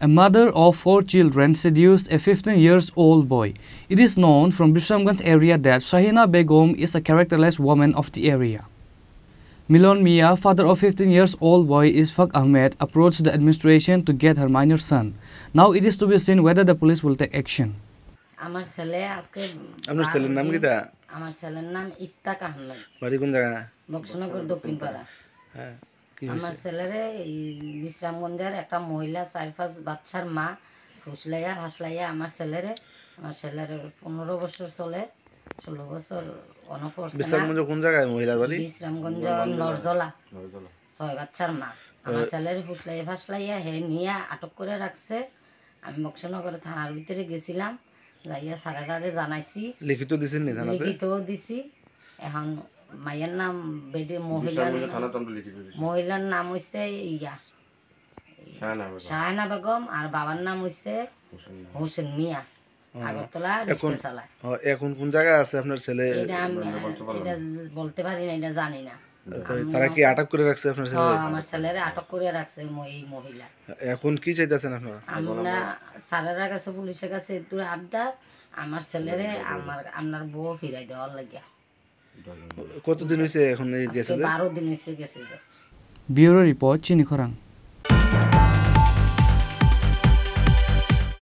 A mother of 4 children seduced a 15-year-old boy. It is known from Bisramganj area that Shahina Begum is a characterless woman of the area. Milon Mia, father of 15-year-old boy Isfaq Ahmed, approached the administration to get her minor son. Now it is to be seen whether the police will take action. আমার ছেলে আজকে আপনার ছেলের নাম কিটা? আমার ছেলের নাম ইস্তাক আহমেদ, বাড়ি কোন জায়গা? বক্সনগর দক্ষিণ পাড়া। হ্যাঁ, কি আমার হয়েছে? ছেলেরে এই বিশ্রামগঞ্জের একটা মহিলা 4-5 বাচ্চার মা ফুসলাইয়া হাসলাইয়া আমার ছেলের 15 বছর চলে, 16 বছর অনপরছে। বিশ্রামগঞ্জ কোন জায়গায় মহিলার বাড়ি? বিশ্রামগঞ্জ নরজলা 6 বাচ্চার মা আমার ছেলের ফুসলাইয়া ফাসলাইয়া হে নিয়ে আটক করে রাখছে। আমি বক্সনগর থানার ভিতরে গেছিলাম, যাইয়া সারারে জানাইছি, লিখিত দিছেন নি থানাতে? লিখিত দিছি। এখন মায়ের নাম মহিলার নাম হইছে ইয়া শাহানা বেগম আর বাবার নাম হইছে হোসেন মিয়া, আগরতলা রিক্সা চালায়। এখন কোন জায়গায় আছে আপনার ছেলে? এটা বলতে পারি না, এটা জানি না। তারা কি আটক করে রাখছে আপনার ছেলে? আমার ছেলেরে আটক করে রাখছে এই মহিলা। এখন কি চাইতেছেন আপনারা? আমরা স্যারের কাছে, পুলিশের কাছে দূরে আবদার, আমার ছেলেরে আপনার বউ ফিরাই দেওয়ার লাগিয়া। কতদিন হয়েছে এখন এই গেছে? 12 দিন হয়েছে গেছে। Bureau Report, Chini Khorang.